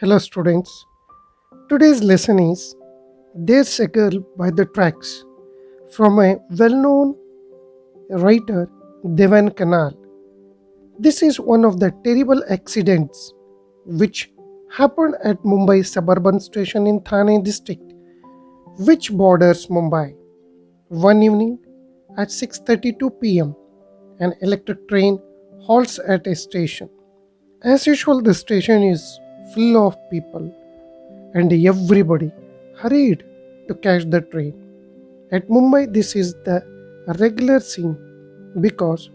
Hello, students. Today's lesson is There's a Girl by the Tracks from a well known writer, Devan Kanal. This is one of the terrible accidents which happened at Mumbai suburban station in Thane district, which borders Mumbai. One evening at 6:32 p.m., an electric train halts at a station. As usual, the station is full of people and everybody hurried to catch the train. At Mumbai, this is the regular scene because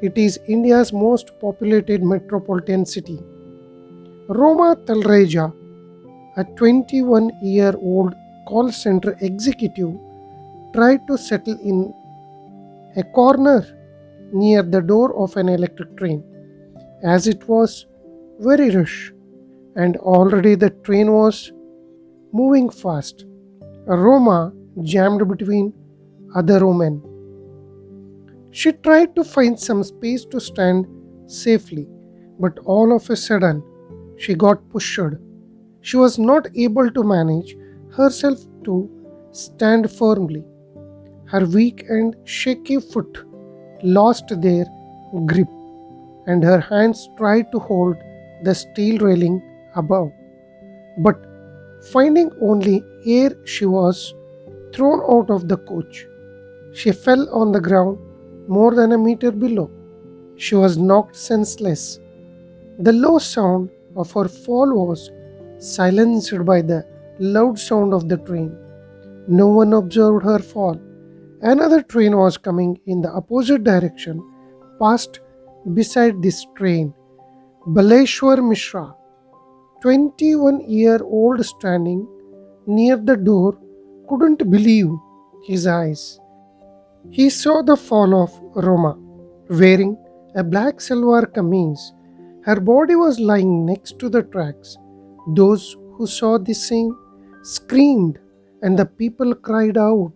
it is India's most populated metropolitan city. Roma Talreja, a 21-year-old call center executive, tried to settle in a corner near the door of an electric train. As it was very rush and already the train was moving fast, Roma jammed between other women. She tried to find some space to stand safely, but all of a sudden she got pushed. She was not able to manage herself to stand firmly. Her weak and shaky foot lost their grip, and her hands tried to hold the steel railing above. But finding only air, she was thrown out of the coach. She fell on the ground more than a meter below. She was knocked senseless. The low sound of her fall was silenced by the loud sound of the train. No one observed her fall. Another train was coming in the opposite direction, passed beside this train. Baleshwar Mishra, 21-year-old standing near the door, couldn't believe his eyes. He saw the fall of Roma, wearing a black salwar kameez. Her body was lying next to the tracks. Those who saw this scene screamed, and the people cried out,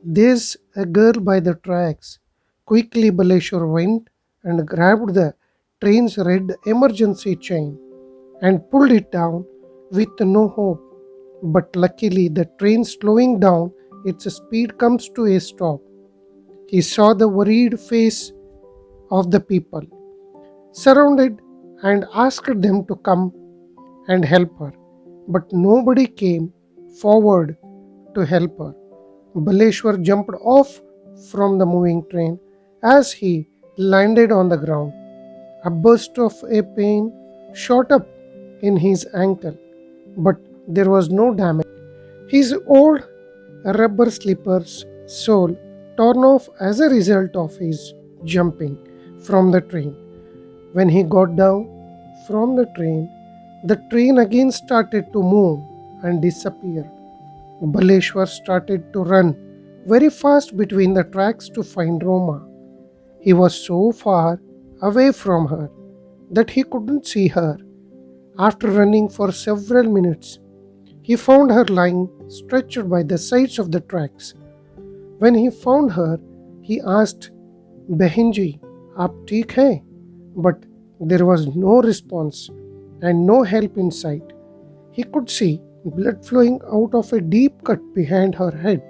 "There's a girl by the tracks." Quickly, Baleshwar went and grabbed the train's red emergency chain and pulled it down with no hope. But luckily, the train slowing down, its speed comes to a stop. He saw the worried face of the people, surrounded, and asked them to come and help her. But nobody came forward to help her. Baleshwar jumped off from the moving train as he landed on the ground. A burst of a pain shot up in his ankle, but there was no damage. His old rubber slippers sole torn off as a result of his jumping from the train. When he got down from the train again started to move and disappear. Baleshwar started to run very fast between the tracks to find Roma. He was so far away from her that he couldn't see her. After running for several minutes, he found her lying stretched by the sides of the tracks. When he found her, he asked, "Behinji, aap theek hai?" But there was no response and no help in sight. He could see blood flowing out of a deep cut behind her head.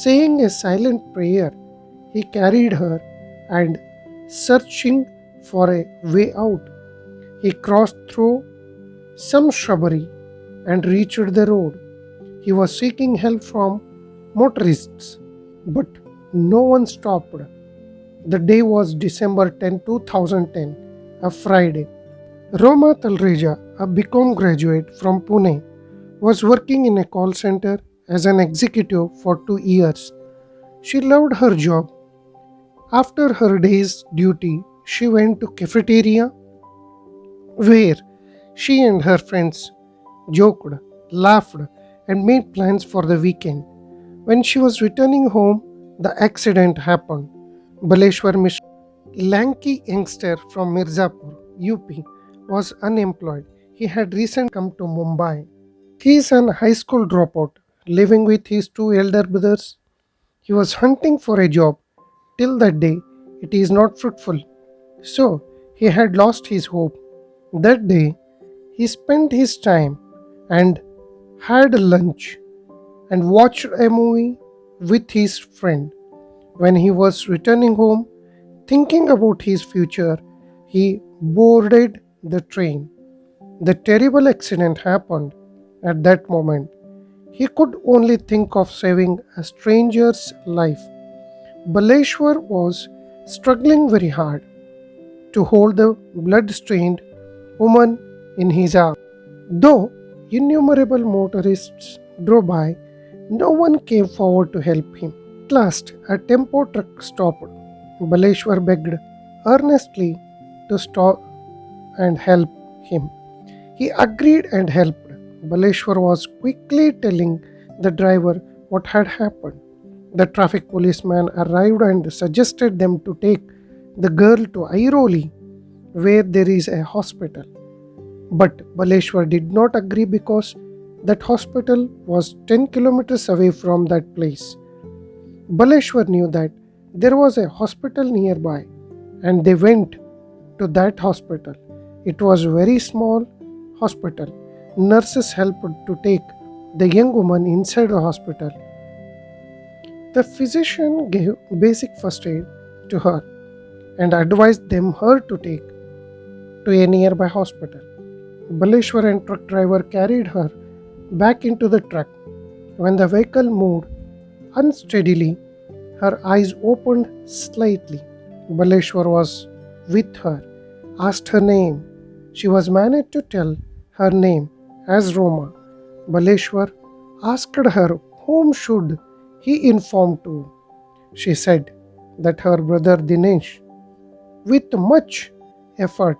Saying a silent prayer, he carried her and, searching for a way out, he crossed through some shrubbery and reached the road. He was seeking help from motorists, but no one stopped. The day was December 10, 2010, a Friday. Roma Talreja, a BCom graduate from Pune, was working in a call center as an executive for 2 years. She loved her job. After her day's duty, she went to cafeteria where she and her friends joked, laughed, and made plans for the weekend. When she was returning home, the accident happened. Baleshwar Mishra, lanky youngster from Mirzapur, UP, was unemployed. He had recently come to Mumbai. He is an high school dropout, living with his two elder brothers. He was hunting for a job till that day. It is not fruitful. So he had lost his hope. That day, He spent his time and had lunch and watched a movie with his friend. When he was returning home, thinking about his future, he boarded the train. The terrible accident happened at that moment. He could only think of saving a stranger's life. Baleshwar was struggling very hard to hold the blood-stained woman in his arms. Though innumerable motorists drove by, no one came forward to help him. At last, a tempo truck stopped. Baleshwar begged earnestly to stop and help him. He agreed and helped. Baleshwar was quickly telling the driver what had happened. The traffic policeman arrived and suggested them to take the girl to Airoli, where there is a hospital. But Baleshwar did not agree because that hospital was 10 kilometers away from that place. Baleshwar knew that there was a hospital nearby and they went to that hospital. It was a very small hospital. Nurses helped to take the young woman inside the hospital. The physician gave basic first aid to her and advised them her to take to a nearby hospital. Baleshwar and truck driver carried her back into the truck. When the vehicle moved unsteadily, her eyes opened slightly. Baleshwar was with her, asked her name. She was managed to tell her name as Roma. Baleshwar asked her whom should he inform to. She said that her brother Dinesh. With much effort,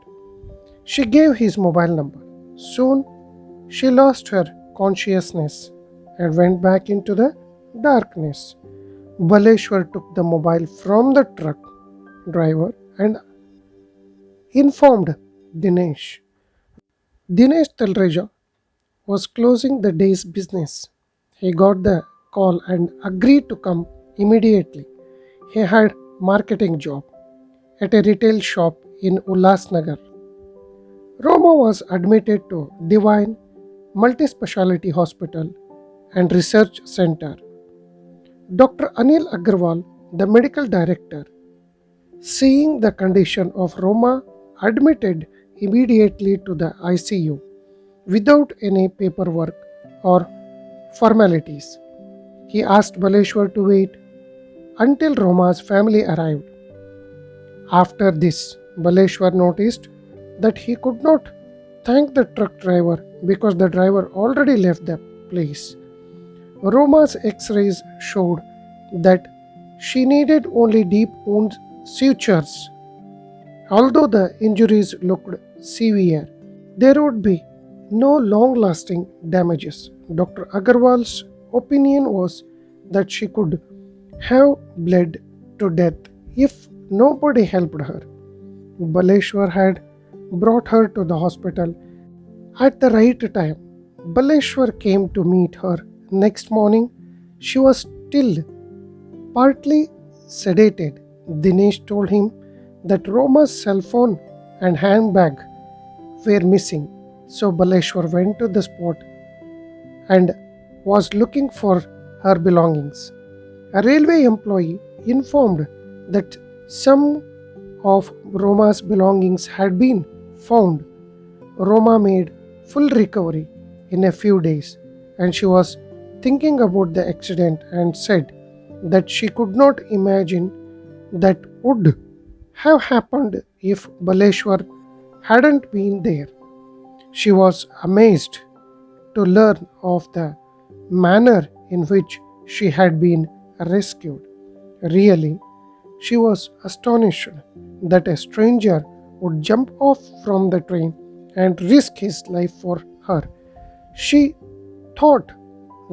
she gave his mobile number. Soon, she lost her consciousness and went back into the darkness. Baleshwar took the mobile from the truck driver and informed Dinesh. Dinesh Talreja was closing the day's business. He got the call and agreed to come immediately. He had marketing job at a retail shop in Ulhasnagar. Roma was admitted to Divine Multispeciality Hospital and Research Center. Dr. Anil Agarwal, the medical director, seeing the condition of Roma, admitted immediately to the ICU without any paperwork or formalities. He asked Baleshwar to wait until Roma's family arrived. After this, Baleshwar noticed that he could not thank the truck driver because the driver already left the place. Roma's x rays showed that she needed only deep wound sutures. Although the injuries looked severe, there would be no long lasting damages. Dr. Agarwal's opinion was that she could have bled to death if nobody helped her. Baleshwar had brought her to the hospital at the right time. Baleshwar came to meet her next morning. She was still partly sedated. Dinesh told him that Roma's cell phone and handbag were missing. So Baleshwar went to the spot and was looking for her belongings. A railway employee informed that some of Roma's belongings had been found. Roma made full recovery in a few days and she was thinking about the accident and said that she could not imagine that would have happened if Baleshwar hadn't been there. She was amazed to learn of the manner in which she had been rescued. Really, she was astonished that a stranger would jump off from the train and risk his life for her. She thought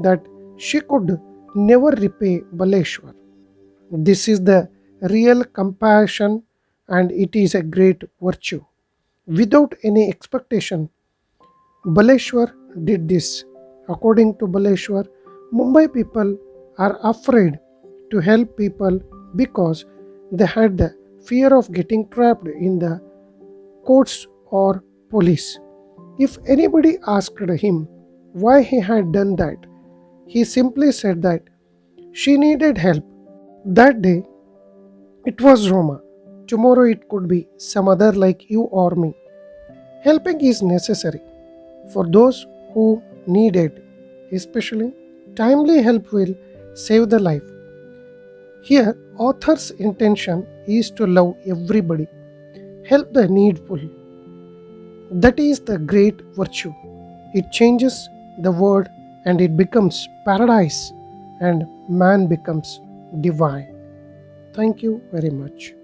that she could never repay Baleshwar. This is the real compassion and it is a great virtue. Without any expectation, Baleshwar did this. According to Baleshwar, Mumbai people are afraid to help people because they had the fear of getting trapped in the courts or police. If anybody asked him why he had done that, he simply said that she needed help. That day it was Roma. Tomorrow it could be some other like you or me. Helping is necessary for those who need it, especially timely help will save the life. Here, author's intention is to love everybody, help the needful. That is the great virtue. It changes the world and it becomes paradise and man becomes divine. Thank you very much.